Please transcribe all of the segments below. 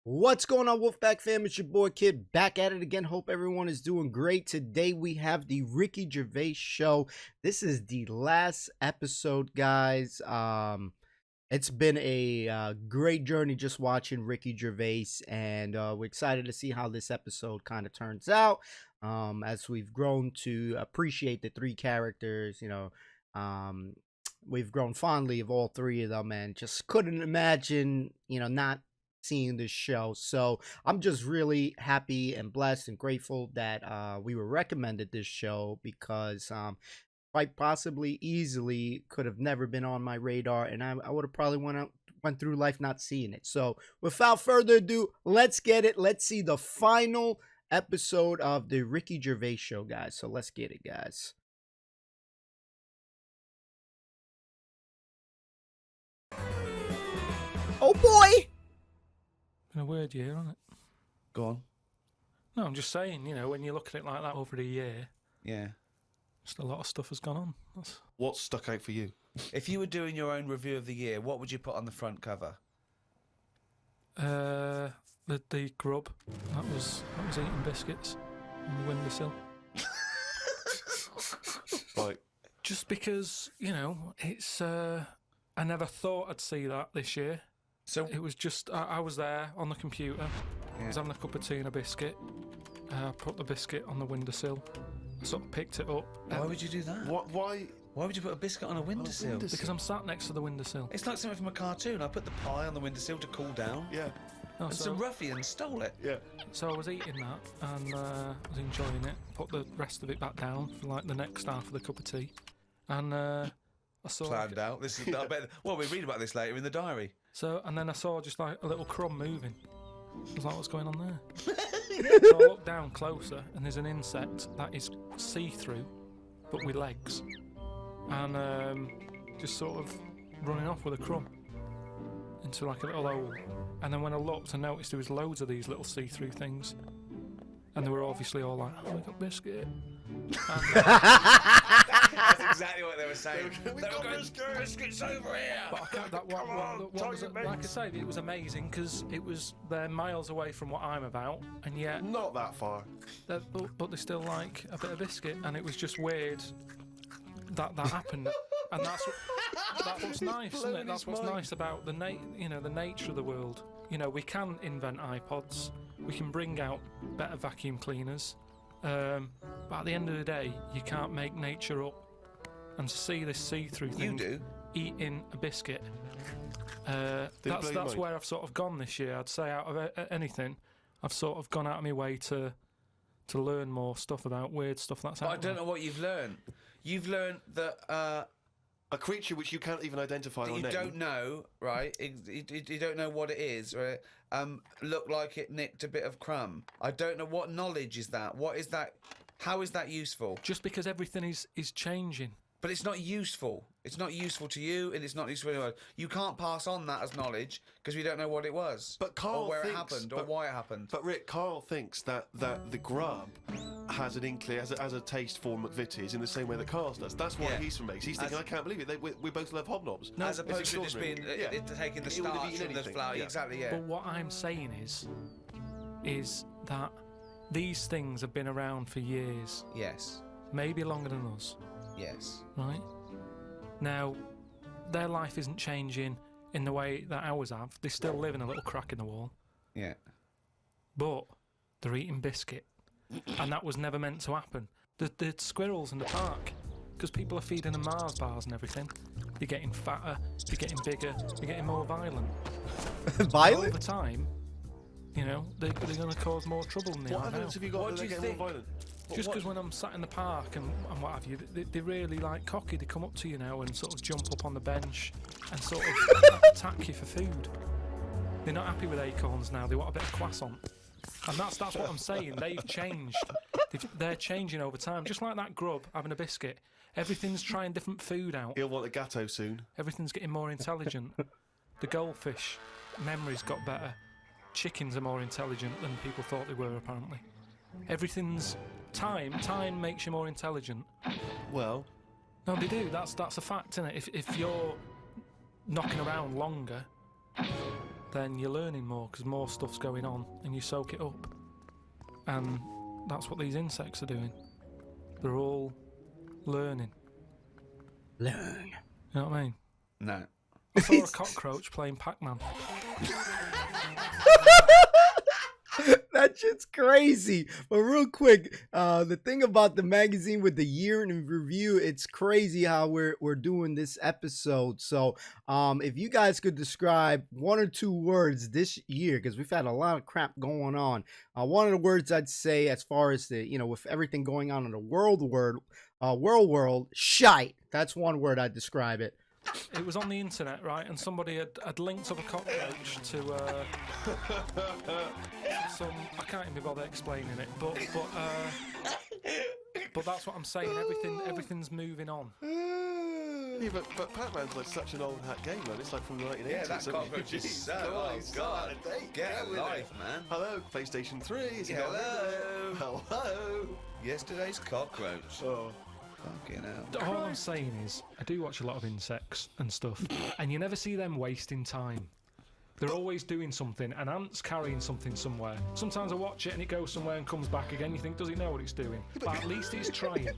What's going on, Wolfpack fam? It's your boy Kid back at it again. Hope everyone is doing great. Today we have the Ricky Gervais show. This is the last episode, guys. It's been a great journey just watching Ricky Gervais, and we're excited to see how this episode kind of turns out. As we've grown to appreciate the three characters, we've grown fondly of all three of them, and just couldn't imagine, not seeing this show. So I'm just really happy and blessed and grateful that we were recommended this show, because quite possibly easily could have never been on my radar, and I would have probably went through life not seeing it. So without further ado, let's get it. Let's see the final episode of the Ricky Gervais show, guys. So let's get it, guys. Oh boy! A weird year, isn't it? Go on. No, I'm just saying, when you look at it like that over a year, Yeah. just a lot of stuff has gone on. What stuck out for you? If you were doing your own review of the year, what would you put on the front cover? The grub that was eating biscuits on the windowsill. Right. Just because it's I never thought I'd see that this year. So It was just I was there on the computer. I was having a cup of tea and a biscuit. I put the biscuit on the windowsill. I sort of picked it up. why would you do that? Why? Why would you put a biscuit on a windowsill? Because I'm sat next to the windowsill. It's like something from a cartoon. I put the pie on the windowsill to cool down. Yeah. No, And so, some ruffian stole it. Yeah. so I was eating that and was enjoying it. Put the rest of it back down for like the next half of the cup of tea. And I saw Planned out. This is. I bet. Well, we read about this later in the diary. and then I saw just like a little crumb moving. I was like, what's going on there? So I looked down closer, and there's an insect that is see-through, but with legs, and just sort of running off with a crumb into like a little hole. And then when I looked, I noticed there was loads of these little see-through things, and they were obviously all like, "Oh, we got biscuit." And, That's exactly what they were saying. We got biscuits over here. But I can't, that one was, like I say, it was amazing because they're miles away from what I'm about, and yet Not that far. but they still like a bit of biscuit, and it was just weird that happened, and that's what's nice, isn't it? That's what's nice about the nature of the world. We can invent iPods, we can bring out better vacuum cleaners, but at the end of the day, you can't make nature up. And to see this see-through thing eating a biscuit, that's where I've sort of gone this year. I'd say out of anything, I've sort of gone out of my way to learn more stuff about weird stuff that's out But I don't know what you've learned. You've learned that A creature which you can't even identify or you name. don't know, right? You don't know what it is, right? Looked like it nicked a bit of crumb. I don't know what knowledge is that. What is that? How is that useful? Just because everything is changing. But it's not useful. It's not useful to you, and it's not useful to anyone. You can't pass on that as knowledge because we don't know what it was, But Carl or where thinks, it happened, or why it happened. But Rick, Carl thinks that the grub has an inkling, has a taste for McVitie's in the same way that Carl does. That's why Yeah. he's from Mace. He's thinking, I can't believe it. We both love hobnobs. As opposed to just being extraordinary. taking the He would have starch eaten from the anything, flour. yeah. Exactly, yeah. But what I'm saying is that these things have been around for years, Yes. maybe longer than us, Yes. right? Now, their life isn't changing in the way that ours have. They still live in a little crack in the wall, Yeah. but they're eating biscuit, and that was never meant to happen. The squirrels in the park, because people are feeding them Mars bars and everything, they're getting fatter, they're getting bigger, they're getting more violent. Violent? Over time, they're going to cause more trouble than they What are now. evidence have you got What that do they're you getting more think? violent? Just because when I'm sat in the park and what have you, they're really like cocky. They come up to you now and sort of jump up on the bench and sort of attack you for food. They're not happy with acorns now. They want a bit of croissant. And that's what I'm saying. They've changed. They're changing over time. Just like that grub having a biscuit. Everything's trying different food out. He'll want a gatto soon. Everything's getting more intelligent. The goldfish memory's got better. Chickens are more intelligent than people thought they were, apparently. Everything's Time makes you more intelligent. Well, No, they do. That's a fact, isn't it? If you're knocking around longer, then you're learning more because more stuff's going on and you soak it up. And that's what these insects are doing. They're all learning. Learn. You know what I mean? No. I saw a cockroach playing Pac-Man. That shit's crazy. But real quick, the thing about the magazine with the year in review, it's crazy how we're doing this episode. So if you guys could describe 1 or 2 words this year, because we've had a lot of crap going on. One of the words I'd say, as far as the, with everything going on in the world, shite. That's one word I'd describe it. It was on the internet, right? And somebody had linked up a cockroach to some. I can't even bother explaining it, but that's what I'm saying. Everything's moving on. yeah, but Pac-Man's like such an old hat game, man. It's like from the 1980s. Yeah, that cockroach is so. Oh God, get a life, man. Hello, PlayStation 3. Is it Hello. Hello. Yesterday's cockroach. Oh. Fucking hell. All I'm saying is, I do watch a lot of insects and stuff, and you never see them wasting time. They're always doing something. An ant's carrying something somewhere. Sometimes I watch it and it goes somewhere and comes back again. You think, does it know what it's doing? But at least it's trying.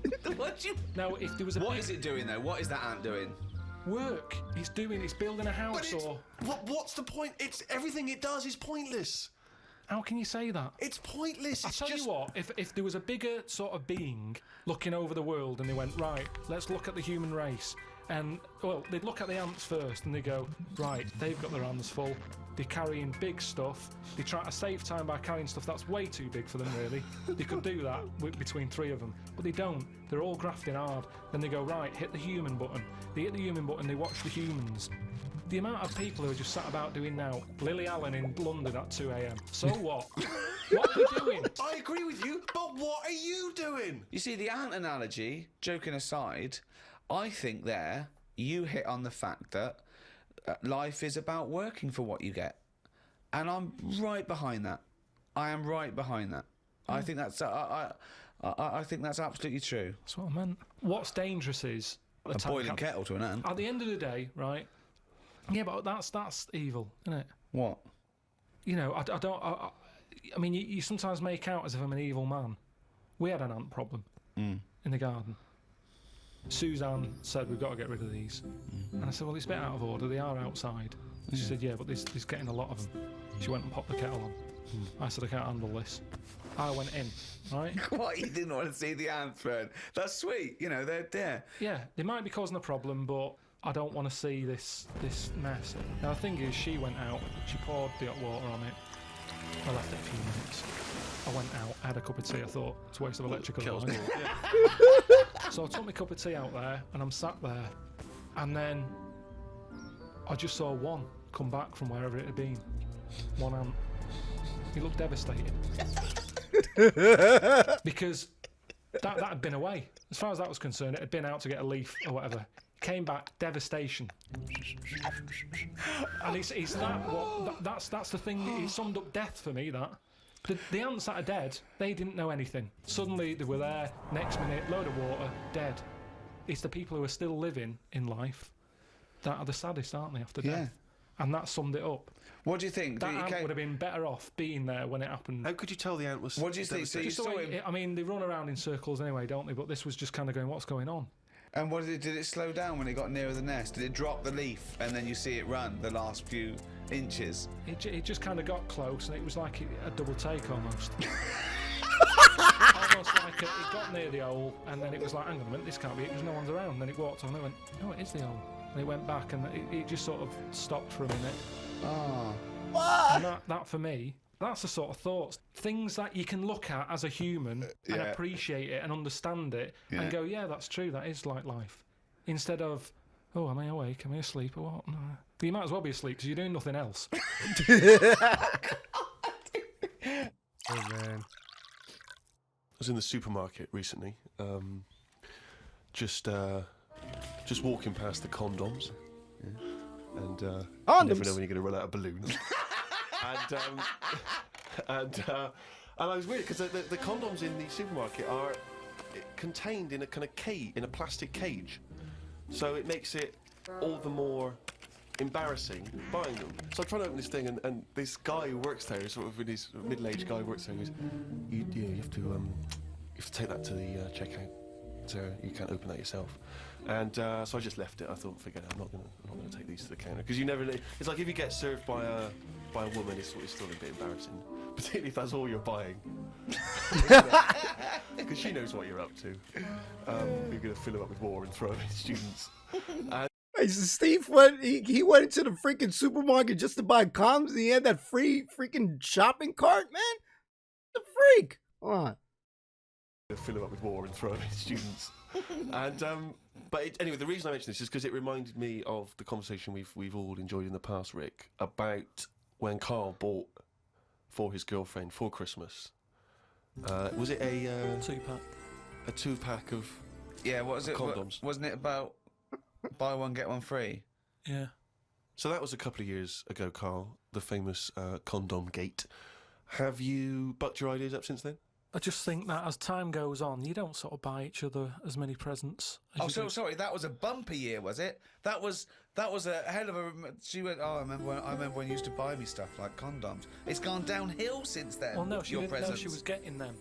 Now, if there was What is it doing though? What is that ant doing? work, it's building a house, or what's the point? It's everything it does is pointless. how can you say that? It's pointless. I It's tell just... you what, if there was a bigger sort of being looking over the world and they went, right, let's look at the human race, and well, they'd look at the ants first and they go, right, they've got their hands full, they're carrying big stuff, they try to save time by carrying stuff that's way too big for them really. They could do that between 3 of them, but they don't. They're all grafting hard. Then they go, right, hit the human button. They hit the human button, they watch the humans. The amount of people who are just sat about doing now, Lily Allen in London at 2 a.m. So what? What are they doing? I agree with you, but what are you doing? You see, the ant analogy, joking aside, I think there you hit on the fact that life is about working for what you get. And I'm right behind that. I am right behind that. I think that's I think that's absolutely true. That's what I meant. What's dangerous is A boiling kettle to an ant. at the end of the day, right? Yeah, but that's evil, isn't it? What? You know, I mean, you sometimes make out as if I'm an evil man. We had an ant problem in the garden. Suzanne said, we've got to get rid of these. And I said, well, it's a bit out of order. They are outside. And she said, yeah, but there's getting a lot of them. She went and popped the kettle on. I said, I can't handle this. I went in, right? What? You didn't want to see the ants burn? That's sweet. You know, they're there. Yeah, they might be causing a problem, but I don't want to see this mess. Now, the thing is, she went out, she poured the hot water on it. I left it a few minutes. I went out, I had a cup of tea, I thought, it's a waste of electrical line. So I took my cup of tea out there, and I'm sat there, and then I just saw one come back from wherever it had been. One ant. He looked devastated. Because that had been away. As far as that was concerned, it had been out to get a leaf or whatever. Came back, devastation. And it's that's the thing. It summed up death for me. That the ants that are dead, they didn't know anything. Suddenly they were there. Next minute, load of water, dead. It's the people who are still living in life that are the saddest, aren't they? After death, and that summed it up. What do you think? That ant would have been better off being there when it happened. How could you tell the ant was... What do you think? So you Just the saw way, him, I mean, they run around in circles anyway, don't they? But this was just kind of going, what's going on? and what did it slow down when it got nearer the nest? Did it drop the leaf and then you see it run the last few inches? It just kind of got close, and it was like a double take almost. Almost like it got near the hole, and then it was like, hang on a minute, this can't be it, because no one's around. And then it walked on, and it went, no, it is the hole. And it went back, and it just sort of stopped for a minute. Oh. And that for me, that's the sort of thoughts, things that you can look at as a human and appreciate it and understand it and go, yeah, that's true, that is like life. Instead of, oh, am I awake? Am I asleep or what? No. But you might as well be asleep because you're doing nothing else. Oh, man. I was in the supermarket recently, just walking past the condoms. And you never know when you're going to run out of balloons. and And I was weird because the condoms in the supermarket are contained in a kind of cage, in a plastic cage, so it makes it all the more embarrassing buying them. So I'm trying to open this thing, and this guy who works there, sort of his middle-aged guy who works there, goes, you have to take that to the checkout. So you can't open that yourself. And so I just left it. I thought, forget it. I'm not gonna take these to the counter, because you never. It's like if you get served by a woman, it's still a bit embarrassing, particularly if that's all you're buying, because she knows what you're up to. You're gonna fill them up with water and throw them at students. Hey, so Steve went. He went into the freaking supermarket just to buy condoms, and he had that free freaking shopping cart, man. The freak. Hold on. Fill them up with water and throw them at students. And anyway, the reason I mention this is because it reminded me of the conversation we've all enjoyed in the past, Rick, about when Carl bought for his girlfriend for Christmas. Was it a 2-pack? A 2-pack of what was it? condoms? Wasn't it about buy one get one free? Yeah. So that was a couple of years ago, Carl. The famous condom gate. Have you bucked your ideas up since then? I just think that as time goes on, you don't sort of buy each other as many presents. Sorry, that was a bumper year, was it? That was a hell of a. She went. Oh, I remember when you used to buy me stuff like condoms. It's gone downhill since then. Well, no, she didn't know presents. she was getting them.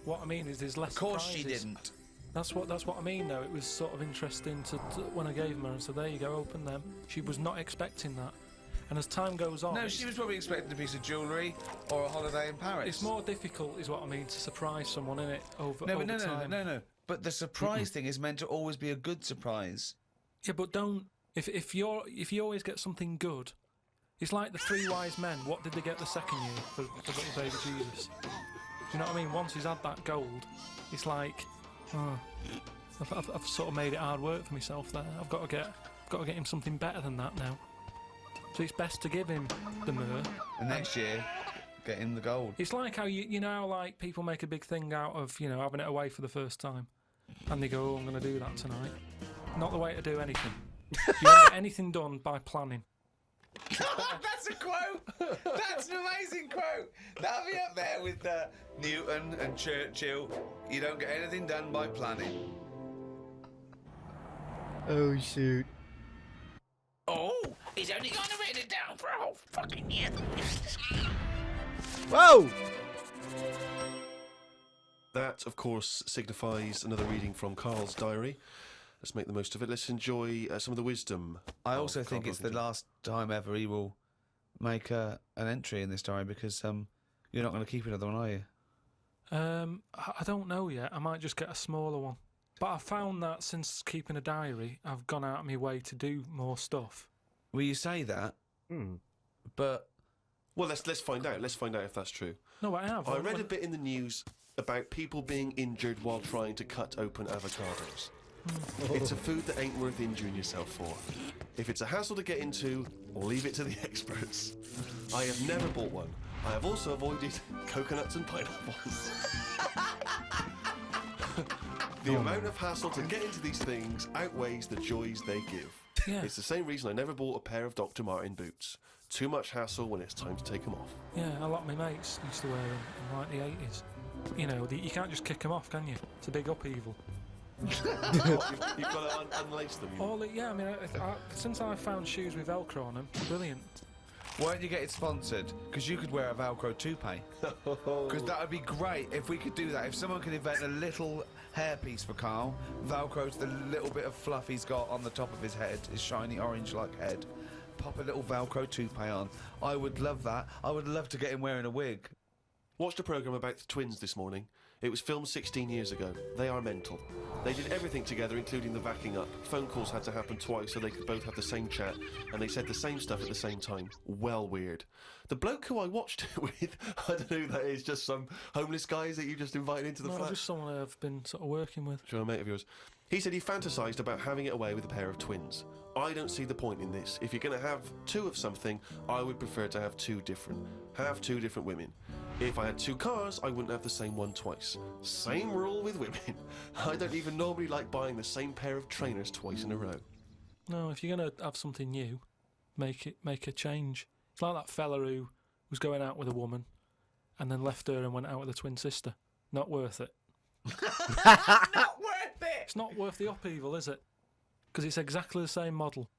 What I mean is, there's less. Of course, surprises. she didn't. That's what I mean, though. It was sort of interesting to when I gave them her and said, "There you go, open them." She was not expecting that. And as time goes on... No, she was probably expecting a piece of jewellery or a holiday in Paris. It's more difficult, is what I mean, to surprise someone, innit, over time. No. But the surprise thing is meant to always be a good surprise. Yeah, but don't... If you always get something good, it's like the 3 wise men. What did they get the second year for little baby Jesus? Do you know what I mean? Once he's had that gold, it's like... Oh, I've sort of made it hard work for myself there. I've got to get him something better than that now. So it's best to give him the myrrh. And next year, get him the gold. It's like how you know how like people make a big thing out of having it away for the first time, and they go, "Oh, I'm going to do that tonight." Not the way to do anything. You don't get anything done by planning. That's a quote. That's an amazing quote. That'll be up there with Newton and Churchill. You don't get anything done by planning. Oh shoot. Oh, he's only going to write it down for a whole fucking year. Whoa! That, of course, signifies another reading from Carl's diary. Let's make the most of it. Let's enjoy some of the wisdom. I also think it's the last time ever he will make an entry in this diary, because you're not going to keep another one, are you? I don't know yet. I might just get a smaller one. But I found that since keeping a diary, I've gone out of my way to do more stuff. Well, you say that, but... Well, let's find out. Let's find out if that's true. No, I have. I read a bit in the news about people being injured while trying to cut open avocados. It's a food that ain't worth injuring yourself for. If it's a hassle to get into, leave it to the experts. I have never bought one. I have also avoided coconuts and pineapples. The amount of hassle to get into these things outweighs the joys they give. Yeah. It's the same reason I never bought a pair of Dr. Martin boots. Too much hassle when it's time to take them off. Yeah, a lot of my mates used to wear them in like the 80s. You can't just kick them off, can you? It's a big upheaval. You've got to unlace them. Since I found shoes with Velcro on them, brilliant. Why don't you get it sponsored? Because you could wear a Velcro toupee. Because that would be great if we could do that. If someone could invent a little hairpiece for Carl, Velcro to the little bit of fluff he's got on the top of his head, his shiny orange-like head. Pop a little Velcro toupee on. I would love that. I would love to get him wearing a wig. Watched a programme about the twins this morning. It was filmed 16 years ago. They are mental. They did everything together, including the backing up. Phone calls had to happen twice so they could both have the same chat, and they said the same stuff at the same time. Well weird. The bloke who I watched it with, I don't know who that is, just some homeless guys that you just invited into the flat? Just someone I've been sort of working with. Sure, a mate of yours. He said he fantasised about having it away with a pair of twins. I don't see the point in this. If you're going to have two of something, I would prefer to have two different. Have two different women. If I had two cars, I wouldn't have the same one twice. Same rule with women. I don't even normally like buying the same pair of trainers twice in a row. No, if you're going to have something new, make a change. It's like that fella who was going out with a woman, and then left her and went out with her twin sister. Not worth it. Not worth it. It's not worth the upheaval, is it? Because it's exactly the same model.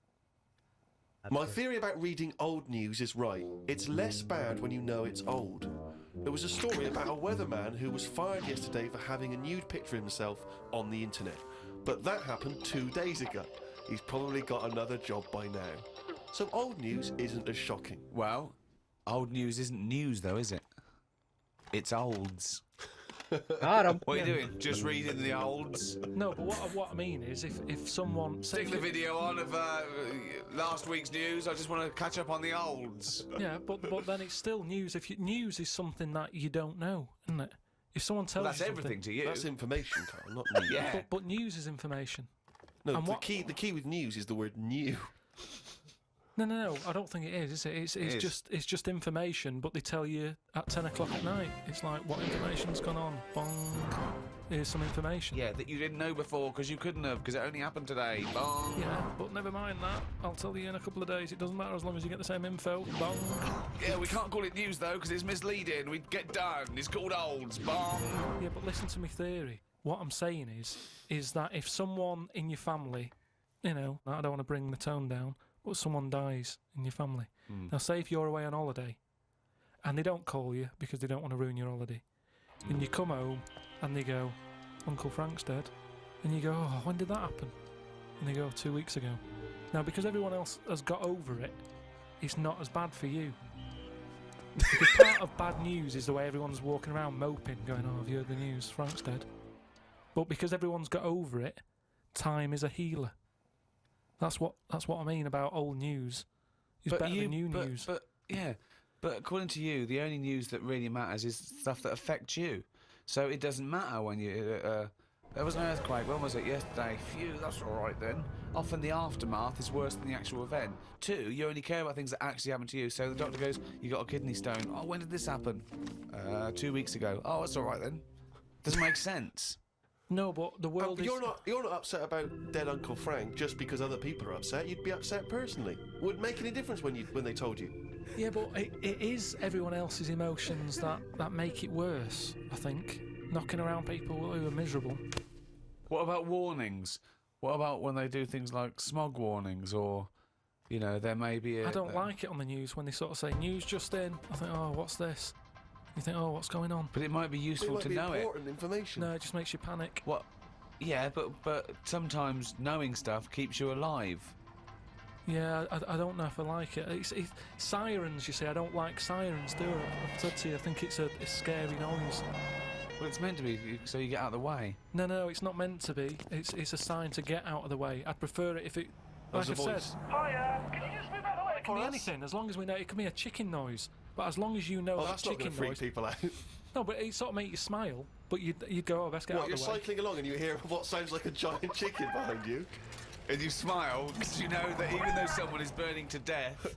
My theory about reading old news is right. It's less bad when you know it's old. There was a story about a weatherman who was fired yesterday for having a nude picture of himself on the internet. But that happened 2 days ago. He's probably got another job by now. So old news isn't as shocking. Well, old news isn't news, though, is it? It's olds. Got him. What are you doing? Just reading the olds? No, but what I mean is, if someone Stick the video on of last week's news. I just want to catch up on the olds. yeah, but then it's still news. News is something that you don't know, isn't it? If someone tells Well, that's you something, everything to you. That's information, Carl, not news. Yeah. but news is information. No, And the what- key with news is the word new. No, I don't think it is it? It's is. just information, but they tell you at 10 o'clock at night. It's like, what information's gone on? Bong. Here's some information. Yeah, that you didn't know before because you couldn't have, because it only happened today. Bong. Yeah, but never mind that. I'll tell you in a couple of days. It doesn't matter as long as you get the same info. Bong. Yeah, we can't call it news though because it's misleading. We'd get done. It's called olds. Bong. Yeah, but listen to me theory. What I'm saying is that if someone in your family, I don't want to bring the tone down, but someone dies in your family. Now, say if you're away on holiday and they don't call you because they don't want to ruin your holiday, and you come home and they go, Uncle Frank's dead, and you go, oh, when did that happen? And they go, 2 weeks ago. Now, because everyone else has got over it, it's not as bad for you. Because part of bad news is the way everyone's walking around moping, going, oh, have you heard the news? Frank's dead. But because everyone's got over it, time is a healer. That's what I mean about old news. It's better than new news. But according to you, the only news that really matters is stuff that affects you. So it doesn't matter when you. There was an earthquake. When was it? Yesterday. Phew, that's all right then. Often the aftermath is worse than the actual event. 2, you only care about things that actually happen to you. So the doctor goes, "You got a kidney stone." Oh, when did this happen? 2 weeks ago. Oh, that's all right then. Doesn't make sense. No, but the world is... You're not upset about dead Uncle Frank just because other people are upset. You'd be upset personally. Would it make any difference when they told you? Yeah, but it is everyone else's emotions that make it worse, I think. Knocking around people who are miserable. What about warnings? What about when they do things like smog warnings or, there may be a... I don't like it on the news when they sort of say, news just in. I think, oh, what's this? You think, oh, what's going on? But it might be useful to know it. Important information. No, it just makes you panic. What? Yeah, but sometimes knowing stuff keeps you alive. Yeah, I don't know if I like it. It's sirens, you see. I don't like sirens, do I? I've said to you, I think it's a scary noise. Well, it's meant to be so you get out of the way. No, it's not meant to be. It's a sign to get out of the way. I'd prefer it if it... Like As I a said... voice. Hiya, can you just move out of the way? It can be anything, as long as we know... It can be a chicken noise. But as long as you know Oh, that that's not chicken going to freak noise... people out. No, but it sort of make you smile. But you'd go, oh, best get out What, of you're the way. cycling along and you hear what sounds like a giant chicken behind you? And you smile because you know that even though someone is burning to death,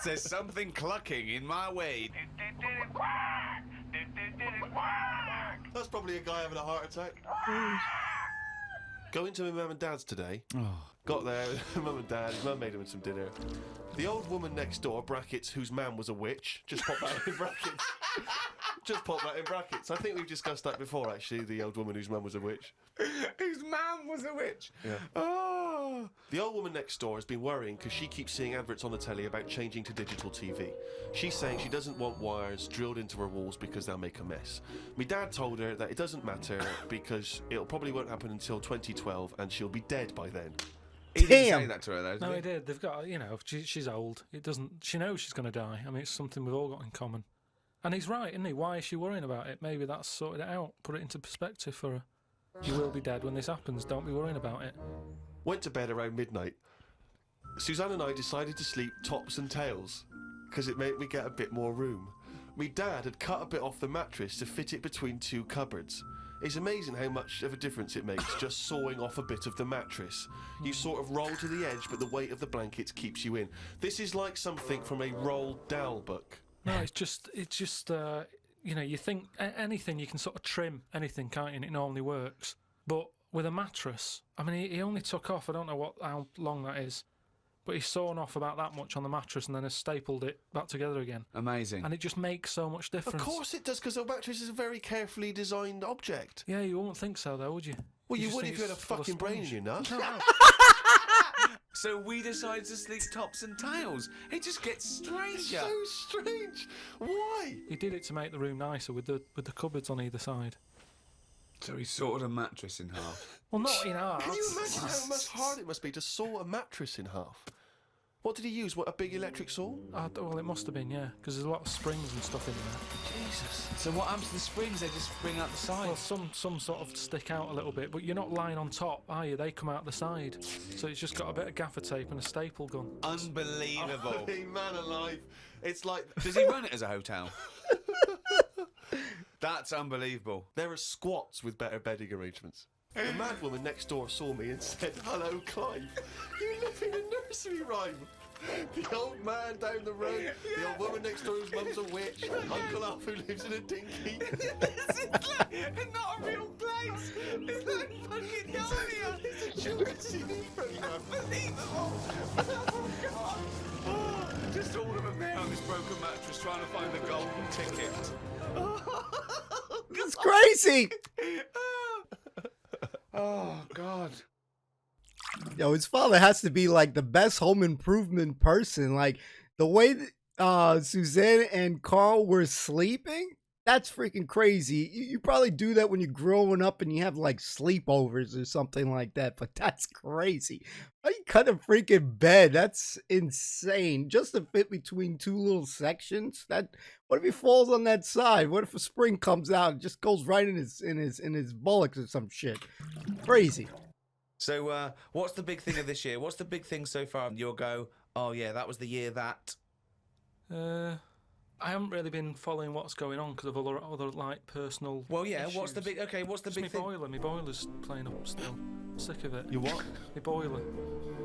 there's something clucking in my way. That's probably a guy having a heart attack. Going to my mum and dad's today. Got there, mum and dad, his mum made him some dinner. The old woman next door, brackets, whose man was a witch, just pop that in brackets. Just pop that in brackets. I think we've discussed that before, actually, the old woman whose mum was a witch. Whose man was a witch. Yeah. Oh. The old woman next door has been worrying because she keeps seeing adverts on the telly about changing to digital TV. She's saying she doesn't want wires drilled into her walls because they'll make a mess. My dad told her that it doesn't matter because it'll probably won't happen until 2012 and she'll be dead by then. He didn't Damn. say that to her though, did No, he? he did. They've got, she's old. It doesn't. She knows she's going to die. I mean, it's something we've all got in common. And he's right, isn't he? Why is she worrying about it? Maybe that's sorted it out. Put it into perspective for her. You will be dead when this happens. Don't be worrying about it. Went to bed around midnight. Suzanne and I decided to sleep tops and tails because it made me get a bit more room. My dad had cut a bit off the mattress to fit it between 2 cupboards. It's amazing how much of a difference it makes just sawing off a bit of the mattress. You sort of roll to the edge, but the weight of the blankets keeps you in. This is like something from a Roald Dahl book. No, it's just you think anything you can sort of trim anything, can't you? And it normally works. But with a mattress, I mean, he only took off. I don't know how long that is, but he's sawn off about that much on the mattress and then has stapled it back together again. Amazing. And it just makes so much difference. Of course it does, because a mattress is a very carefully designed object. Yeah, you wouldn't think so, though, would you? Well, you just would think if you had a it's full of fucking brain in sponge. your nut. No. So we decided to sleep tops and tails. It just gets stranger. So strange. Why? He did it to make the room nicer with the cupboards on either side. So he sawed a mattress in half. Well, not in half. Can you imagine how much hard it must be to saw a mattress in half? What did he use? What, a big electric saw? Well, it must have been, yeah, because there's a lot of springs and stuff in there. Jesus. So what happens to the springs? They just spring out the side. Well, some sort of stick out a little bit, but you're not lying on top, are you? They come out the side. So it's just got a bit of gaffer tape and a staple gun. Unbelievable. Hey, man alive. It's like... Does he run it as a hotel? That's unbelievable. There are squats with better bedding arrangements. The mad woman next door saw me and said, "Hello, Clive. You live in a nursery rhyme." The old man down the road, the old woman next door whose mum's a witch, Uncle Alf who lives in a dinghy. It's like not a real place. It's like fucking Narnia. It's a children's TV program. Unbelievable. Oh, God. Oh, just all of them there on this broken mattress trying to find the golden ticket. It's crazy. Oh, God. Yo, his father has to be like the best home improvement person. Like the way that, Suzanne and Carl were sleeping, that's freaking crazy. You probably do that when you're growing up and you have like sleepovers or something like that, but that's crazy. How you cut a freaking bed? That's insane. Just to fit between two little sections. What if he falls on that side? What if a spring comes out and just goes right in his bullocks or some shit? Crazy. So, what's the big thing of this year? What's the big thing so far? You'll go, oh yeah, that was the year that... I haven't really been following what's going on because of other like personal. Well, yeah. issues. What's the big? Okay, what's the Just big thing? My boiler's playing up still. Sick of it. Your what? My boiler.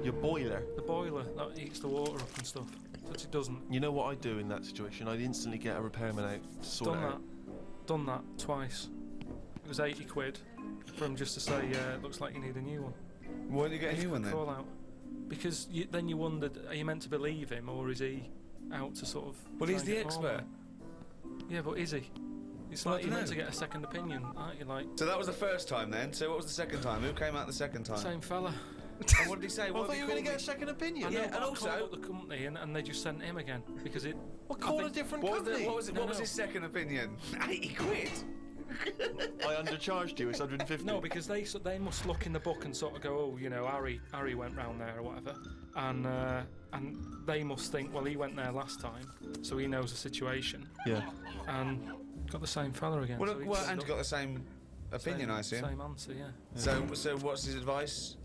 Your boiler. The boiler that heats the water up and stuff. But it doesn't. You know what I'd do in that situation? I'd instantly get a repairman out to sort it out. Done that twice. It was 80 quid for him just to say, it looks like you need a new one. Why did you get a new one then? Call out. Because then you wondered, are you meant to believe him or is he out to sort of... Well, he's the expert. Yeah, but is he? It's like you're meant to get a second opinion, aren't you? Like. So that was the first time then. So what was the second time? Who came out the second time? Same fella. And what did he say? Well, I What thought you were going to called get a second opinion. I know, Yeah, but and I also- called up the company and they just sent him again because it. Well, call a different What was, company. what was, it, No, what was no. his second opinion? 80 quid. I undercharged you. It's 150. No, because they must look in the book and sort of go, oh, you know, Harry went round there or whatever, and they must think, well, he went there last time, so he knows the situation, Yeah. and got the same fella again. Well, so he well turned and up. got the same opinion, I assume. Same answer, yeah. So what's his advice?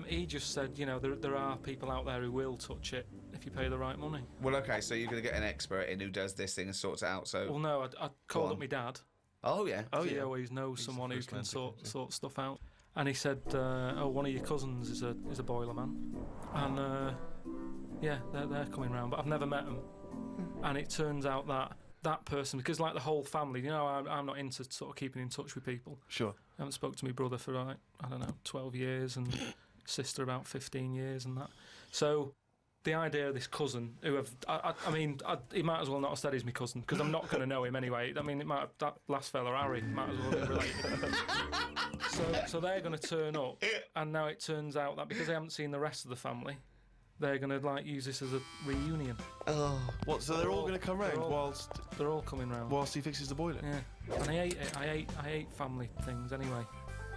He just said, you know, there are people out there who will touch it if you pay the right money. Well, okay, so you're going to get an expert in who does this thing and sorts it out. So. Well, no, I called on. up my dad. Oh yeah. Oh, He yeah. always knows He's someone the who first can man to sort stuff out. And he said, oh, one of your cousins is a boiler man, and yeah, they're coming round, but I've never met them. And it turns out that person, because like the whole family, you know, I'm not into sort of keeping in touch with people. Sure. I haven't spoke to my brother for like, I don't know, 12 years, and sister about 15 years and that. So the idea of this cousin, who I mean, he might as well not have said he's my cousin, because I'm not going to know him anyway. I mean, that last fella, Harry, might as well have been related. So they're going to turn up, and now it turns out that because they haven't seen the rest of the family, they're going to like use this as a reunion. Oh. What? So they're all going to come round They're all coming round. whilst he fixes the boiler. Yeah, and I hate it. I hate family things anyway.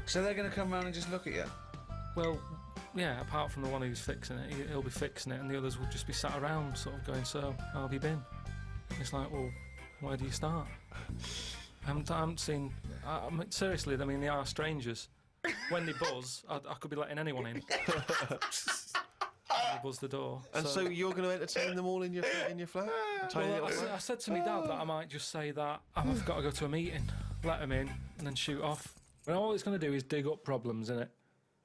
So they're going to come round and just look at you. Well, yeah, apart from the one who's fixing it, he'll be fixing it, and the others will just be sat around sort of going, so, how have you been? It's like, well, where do you start? I haven't seen... I mean, seriously, I mean, they are strangers. When they buzz, I could be letting anyone in. They buzz the door. And so you're going to entertain them all in your flat? Tiny Well, little flat? I said to my dad that I might just say that I've got to go to a meeting, let them in, and then shoot off. And all it's going to do is dig up problems, innit?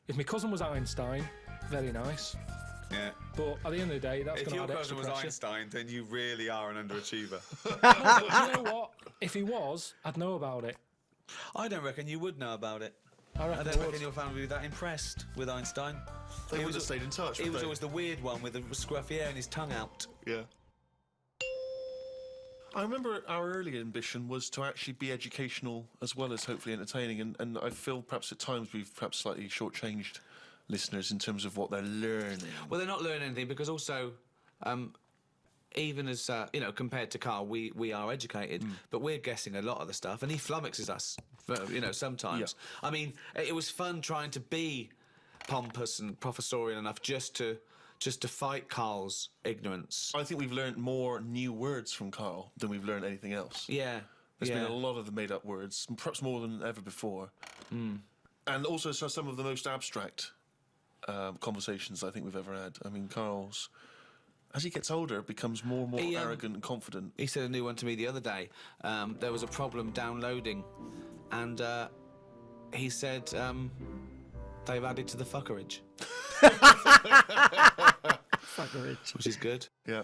If my cousin was Einstein, very nice. Yeah. But at the end of the day, that's If going to your add cousin extra was pressure. Einstein, then you really are an underachiever. You know what? If he was, I'd know about it. I don't reckon you would know about it. I reckon don't it reckon would. your family would be that impressed with Einstein. They He would have was- stayed in touch. He wouldn't was they? always the weird one with the scruffy hair and his tongue out. Yeah. I remember our early ambition was to actually be educational as well as hopefully entertaining, and I feel perhaps at times we've perhaps slightly shortchanged listeners in terms of what they're learning. Well, they're not learning anything because also, even as compared to Carl, we are educated, but we're guessing a lot of the stuff, and he flummoxes us, sometimes. Yeah. I mean, it was fun trying to be pompous and professorial enough just to fight Carl's ignorance. I think we've learned more new words from Carl than we've learned anything else. Yeah. There's been a lot of the made-up words, perhaps more than ever before. And also some of the most abstract conversations I think we've ever had. I mean, Carl's, as he gets older, becomes more and more arrogant and confident. He said a new one to me the other day. There was a problem downloading, and he said they've added to the fuckerage. Fuckerage. Which is good. Yeah.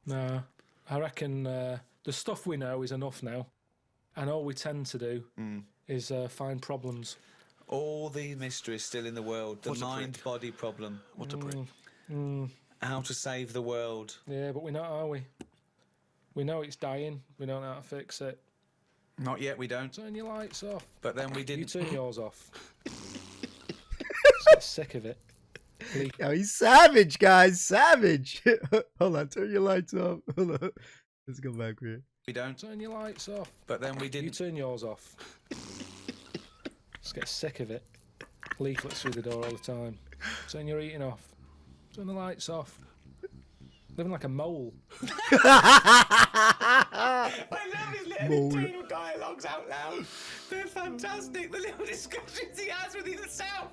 No, I reckon the stuff we know is enough now, and all we tend to do is find problems. All the mysteries still in the world. The What a prick. mind-body problem. What a prick. How to save the world. Yeah, but we're not, are we? We know it's dying. We don't know how to fix it. Not yet, we don't. Turn your lights off. But then we You didn't. turn yours off. Just get sick of it. Yo, he's savage, guys. Savage. Hold on. Turn your lights off. Hold on. Let's go back here. We don't. Turn your lights off. But then we You didn't. turn yours off. Just get sick of it. Leaflets through the door all the time. Turn your eating off. Turn the lights off. Living like a mole. I love his little Mole. internal dialogues out loud. They're fantastic. The little discussions he has with himself.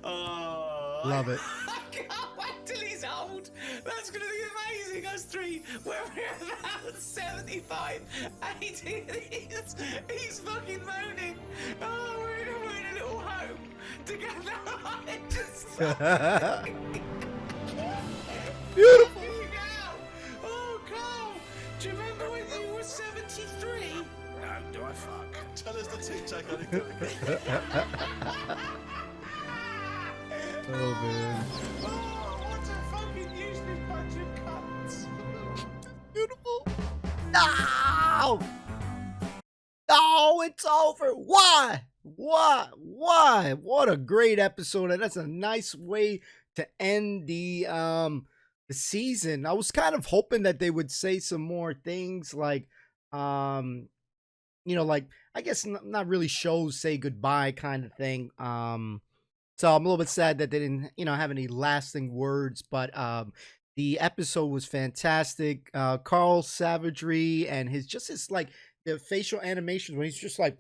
Oh, Love it. I can't wait till he's old. That's going to be amazing, us three. When we're about 75, 80, he's fucking moaning. Oh, we're in a little home together. Beautiful. Oh, Carl, do you remember when you were 73? No, do I fuck? Tell us the tic-tac anecdote. Oh, man. Oh, what a fucking useless bunch of cunts. Beautiful. No! No, it's over. Why? Why? What a great episode. And that's a nice way to end the season. I was kind of hoping that they would say some more things like like I guess not really shows say goodbye kind of thing. So I'm a little bit sad that they didn't, have any lasting words, but the episode was fantastic. Carl's savagery and his like the facial animations when he's just like,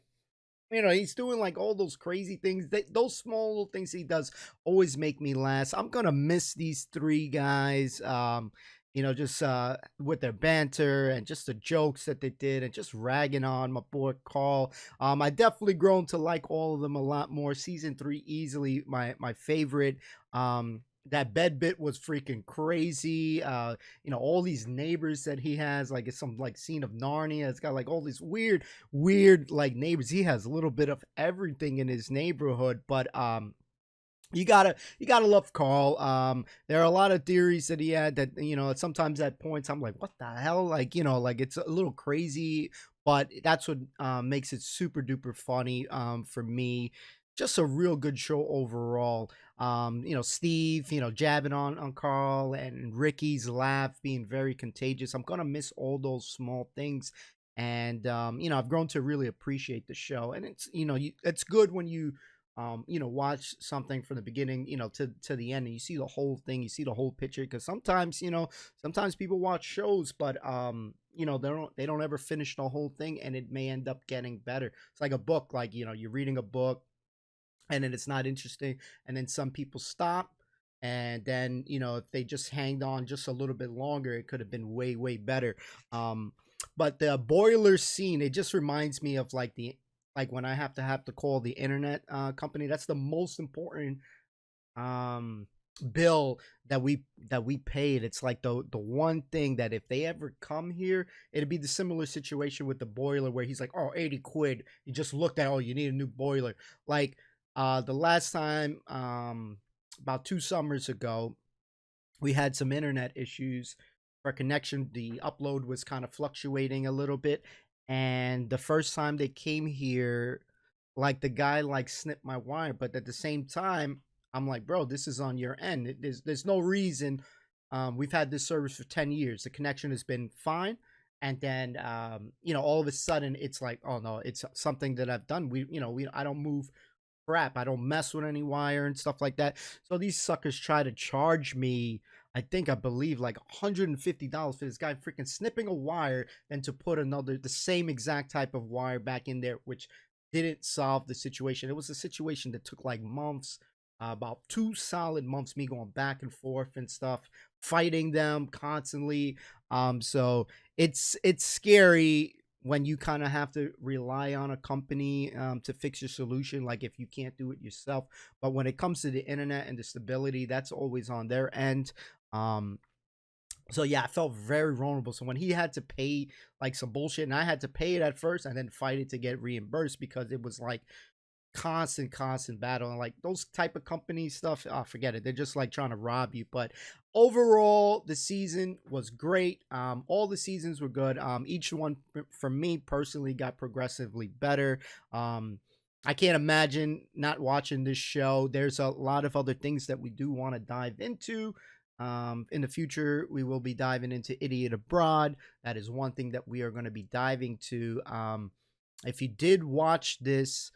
he's doing like all those crazy things. Those small little things he does always make me laugh. I'm gonna miss these three guys. Just with their banter and just the jokes that they did and just ragging on my boy Carl. I definitely grown to like all of them a lot more. Season 3 easily my favorite. That bed bit was freaking crazy. All these neighbors that he has, like it's some like scene of Narnia. It's got like all these weird like neighbors. He has a little bit of everything in his neighborhood, but you gotta love Carl. There are a lot of theories that he had that sometimes at points I'm like, what the hell? Like like it's a little crazy, but that's what makes it super duper funny for me. Just a real good show overall. Steve, jabbing on Carl and Ricky's laugh being very contagious. I'm gonna miss all those small things, and I've grown to really appreciate the show. And it's it's good when you watch something from the beginning, to the end, and you see the whole thing, you see the whole picture. Because sometimes people watch shows, but they don't ever finish the whole thing, and it may end up getting better. It's like a book, like you're reading a book, and then it's not interesting, and then some people stop, and then if they just hanged on just a little bit longer, it could have been way better. But the boiler scene, it just reminds me of like when I have to call the internet company. That's the most important bill that we paid. It's like the one thing that if they ever come here, it'd be the similar situation with the boiler where he's like, oh, 80 quid. You just looked at, oh, you need a new boiler. Like the last time, about 2 summers ago, we had some internet issues for connection. The upload was kind of fluctuating a little bit. And the first time they came here, like the guy like snipped my wire, but at the same time, I'm like, bro, this is on your end. There's no reason. We've had this service for 10 years. The connection has been fine. And then, all of a sudden it's like, oh no, it's something that I've done. I don't move crap. I don't mess with any wire and stuff like that. So these suckers try to charge me, I believe like $150 for this guy freaking snipping a wire, then to put the same exact type of wire back in there, which didn't solve the situation. It was a situation that took like months, about 2 solid months, me going back and forth and stuff, fighting them constantly. So it's scary when you kind of have to rely on a company to fix your solution, like if you can't do it yourself. But when it comes to the internet and the stability, that's always on their end. So yeah, I felt very vulnerable. So when he had to pay like some bullshit, and I had to pay it at first and then fight it to get reimbursed, because it was like constant battle. And like those type of company stuff, oh, forget it. They're just like trying to rob you. But overall, the season was great. All the seasons were good. Each one for me personally got progressively better. I can't imagine not watching this show. There's a lot of other things that we do want to dive into. In the future, we will be diving into Idiot Abroad. That is one thing that we are going to be diving to. If you did watch this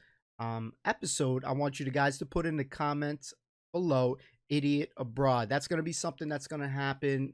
episode, I want you guys to put in the comments below Idiot Abroad. That's going to be something that's going to happen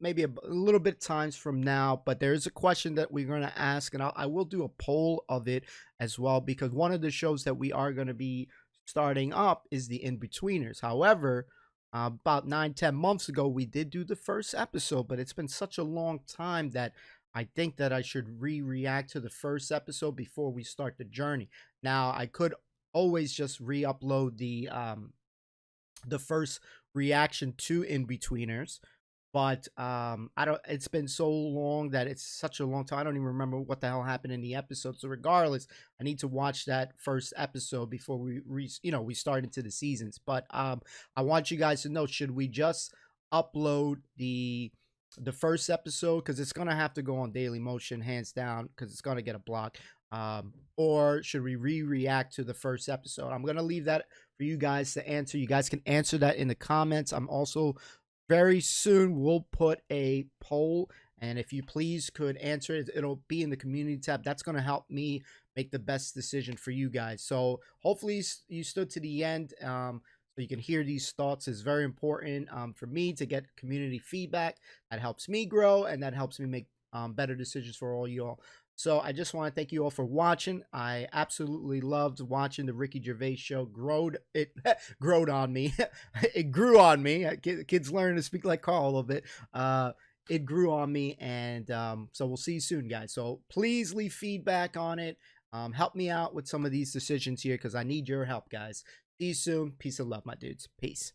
maybe a little bit times from now, but there is a question that we're going to ask, and I will do a poll of it as well, because one of the shows that we are going to be starting up is the In-Betweeners. However, about 9-10 months ago, we did do the first episode, but it's been such a long time that I think that I should react to the first episode before we start the journey. Now, I could always just re-upload the first reaction to In-Betweeners, but I don't. It's been so long that it's such a long time. I don't even remember what the hell happened in the episode. So regardless, I need to watch that first episode before we start into the seasons. But I want you guys to know: should we just upload the first episode, because it's gonna have to go on Daily Motion hands down, because it's gonna get a block, or should we react to the first episode? I'm gonna leave that for you guys to answer. You guys can answer that in the comments. I'm also very soon we'll put a poll, and if you please could answer it, it'll be in the community tab. That's going to help me make the best decision for you guys. So hopefully you stood to the end, so you can hear these thoughts. Is very important for me to get community feedback. That helps me grow, and that helps me make better decisions for all y'all. So I just want to thank you all for watching. I absolutely loved watching the Ricky Gervais show. It growed on me. It grew on me. Kids learn to speak like Carl a little bit. It grew on me, and so we'll see you soon, guys. So please leave feedback on it. Help me out with some of these decisions here, because I need your help, guys. See you soon. Peace and love, my dudes. Peace.